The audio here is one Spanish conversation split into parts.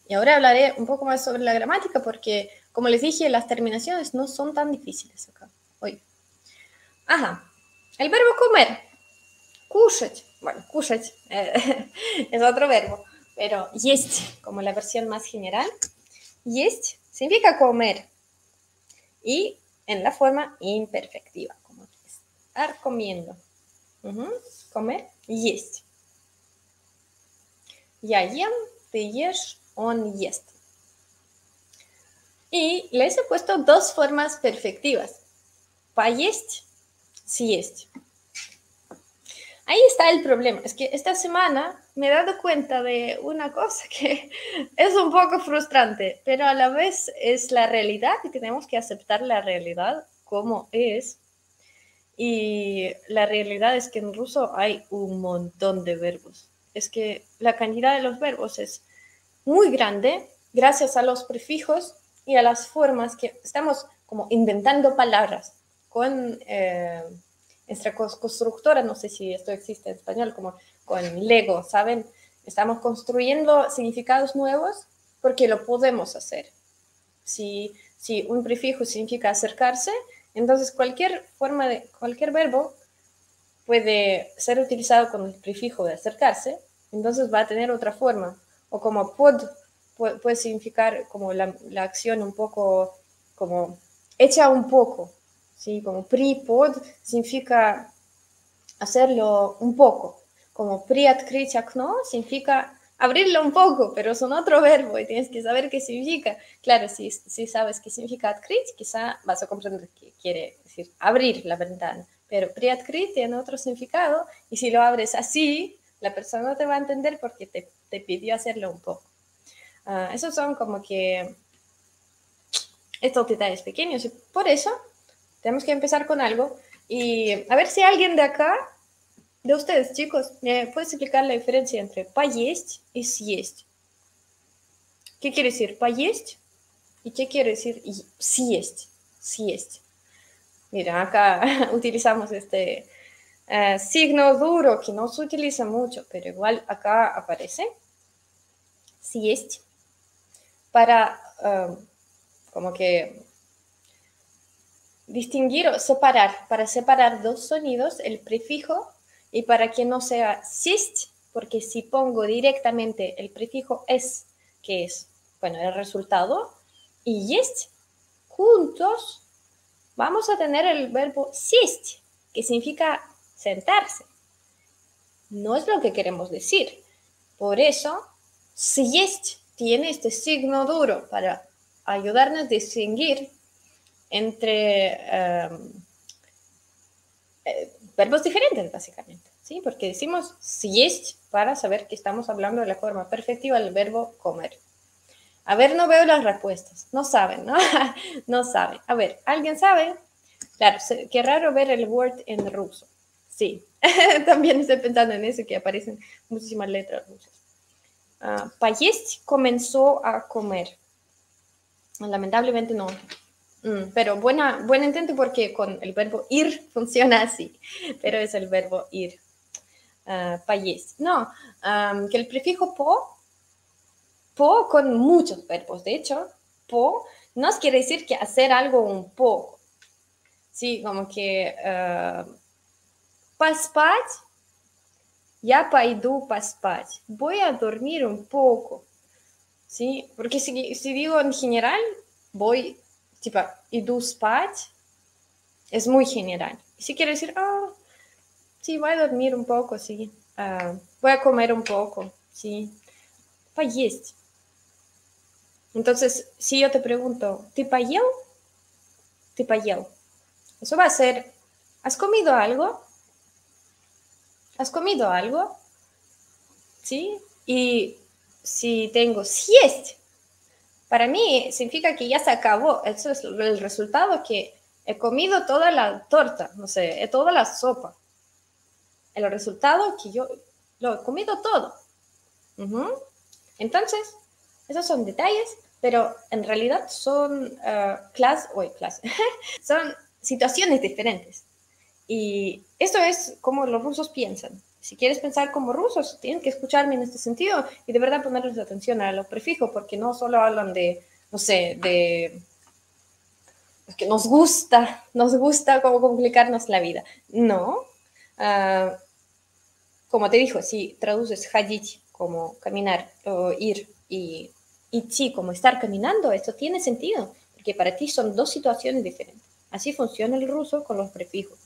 Y ahora hablaré un poco más sobre la gramática porque, como les dije, las terminaciones no son tan difíciles acá hoy. Ajá. El verbo comer. Кушать. Bueno, кушать es otro verbo, pero есть, como la versión más general. Есть significa comer y en la forma imperfectiva, como estar comiendo. Comer, есть. Я ем, ты ешь, он ест. Y les he puesto dos formas perfectivas. Поесть, съесть. Ahí está el problema. Es que esta semana me he dado cuenta de una cosa que es un poco frustrante, pero a la vez es la realidad y tenemos que aceptar la realidad como es. Y la realidad es que en ruso hay un montón de verbos. Es que la cantidad de los verbos es muy grande gracias a los prefijos y a las formas que estamos como inventando palabras con nuestra constructora, no sé si esto existe en español, como con Lego, ¿saben? Estamos construyendo significados nuevos porque lo podemos hacer. Si un prefijo significa acercarse, entonces cualquier verbo puede ser utilizado con el prefijo de acercarse, entonces va a tener otra forma. O como puede significar como la acción un poco, como hecha un poco, ¿sí? Como pod significa hacerlo un poco. Como приоткрыть окно significa abrirlo un poco, pero es un otro verbo y tienes que saber qué significa. Claro, si sabes qué significa открыть, quizá vas a comprender que quiere decir abrir la ventana. Pero приоткрыть tiene otro significado y si lo abres así, la persona no te va a entender porque te pidió hacerlo un poco. Esos son como que estos detalles pequeños y por eso tenemos que empezar con algo y a ver si alguien de acá, de ustedes, chicos, ¿me puedes explicar la diferencia entre поесть y съесть? ¿Qué quiere decir поесть? ¿Y qué quiere decir съесть? Съесть. Mira, acá utilizamos este signo duro que no se utiliza mucho, pero igual acá aparece. Съесть para como que distinguir o separar, para separar dos sonidos, el prefijo, y para que no sea съесть, porque si pongo directamente el prefijo es, que es, bueno, el resultado, y есть, juntos vamos a tener el verbo сесть, que significa sentarse. No es lo que queremos decir. Por eso, съесть tiene este signo duro para ayudarnos a distinguir entre verbos diferentes, básicamente, ¿sí? Porque decimos съесть para saber que estamos hablando de la forma perfectiva del verbo comer. A ver, no veo las respuestas. No saben, ¿no? No saben. A ver, ¿alguien sabe? Claro, qué raro ver el Word en ruso. Sí, también estoy pensando en eso, que aparecen muchísimas letras rusas. Поесть comenzó a comer. Lamentablemente no. Pero buen intento porque con el verbo ir funciona así, pero es el verbo ir. Поесть. No, que el prefijo po con muchos verbos. De hecho, po nos quiere decir que hacer algo un poco. Sí, como que поспать, я пойду поспать. Voy a dormir un poco. ¿Sí? Porque si digo en general, voy, tipo, иду спать, es muy general. Si quiere decir, sí, voy a dormir un poco, sí. Voy a comer un poco, sí. Поесть. Entonces, si yo te pregunto, ¿ты поел? ¿Ты поел? Eso va a ser, ¿has comido algo? ¿Has comido algo? ¿Sí? Y si tengo съесть, para mí significa que ya se acabó. Eso es el resultado, que he comido toda la torta, no sé, toda la sopa. El resultado que yo lo he comido todo. Entonces, esos son detalles, pero en realidad son son situaciones diferentes. Y eso es como los rusos piensan. Si quieres pensar como rusos, tienes que escucharme en este sentido y de verdad ponerles atención a los prefijos, porque no solo hablan de, no sé, de... Es que nos gusta como complicarnos la vida. No. Como te dijo, si traduces ходить como caminar o ir y идти como estar caminando, esto tiene sentido, porque para ti son dos situaciones diferentes. Así funciona el ruso con los prefijos.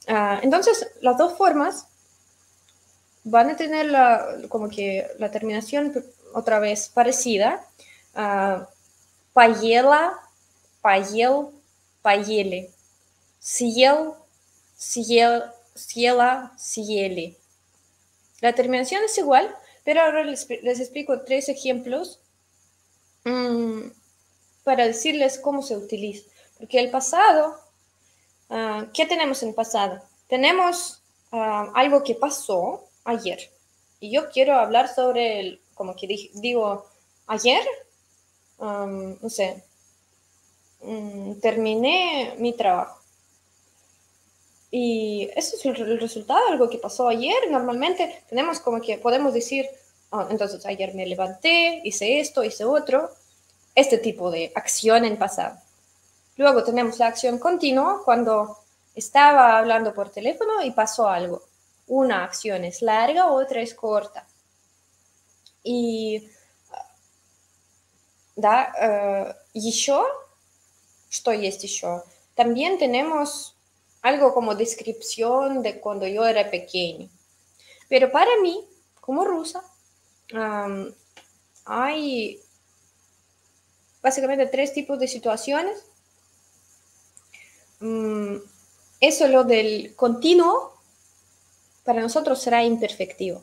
Entonces, las dos formas van a tener como que la terminación otra vez parecida. Поела, поел, поели. Съел, съел, съела, съели. La terminación es igual, pero ahora les explico 3 ejemplos para decirles cómo se utiliza. Porque el pasado, ¿qué tenemos en pasado? Tenemos algo que pasó ayer. Y yo quiero hablar sobre, como que digo, ayer, no sé, terminé mi trabajo. Y eso es el resultado, algo que pasó ayer. Normalmente tenemos como que podemos decir, entonces ayer me levanté, hice esto, hice otro. Este tipo de acción en pasado. Luego tenemos la acción continua cuando estaba hablando por teléfono y pasó algo. Una acción es larga, otra es corta. Y да, еще, что есть еще? También tenemos algo como descripción de cuando yo era pequeño. Pero para mí, como rusa, hay básicamente 3 tipos de situaciones. Eso lo del continuo, para nosotros será imperfectivo.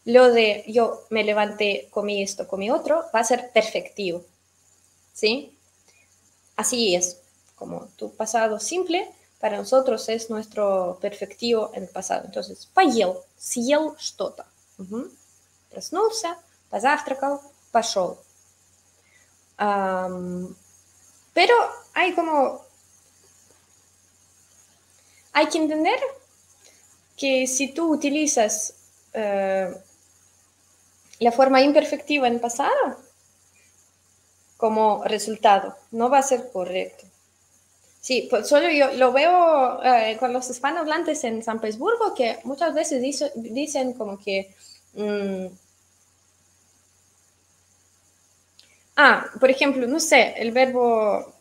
Lo de yo me levanté, comí esto, comí otro, va a ser perfectivo. ¿Sí? Así es, como tu pasado simple, para nosotros es nuestro perfectivo en el pasado. Entonces, поел, съел что-то. Проснулся, позавтракал, пошел. Pero hay que entender que si tú utilizas la forma imperfectiva en pasado como resultado, no va a ser correcto. Sí, pues solo yo lo veo con los hispanohablantes en San Petersburgo, que muchas veces dicen como que... por ejemplo, no sé, el verbo...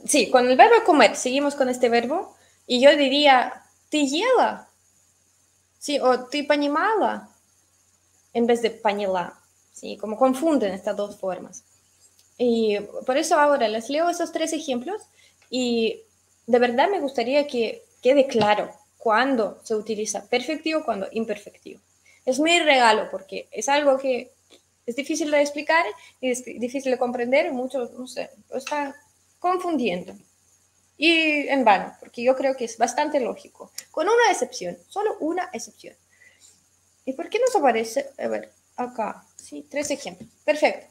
Sí, con el verbo comer, seguimos con este verbo, y yo diría, ты ела, sí, o ты понимала, en vez de поняла, sí, como confunden estas dos formas. Y por eso ahora les leo esos 3 ejemplos y de verdad me gustaría que quede claro cuándo se utiliza perfectivo, cuándo imperfectivo. Es mi regalo porque es algo que es difícil de explicar y es difícil de comprender y muchos, no sé, lo están confundiendo. Y en vano, porque yo creo que es bastante lógico, con una excepción, solo una excepción. ¿Y por qué nos aparece? A ver, acá, sí, 3 ejemplos. Perfecto.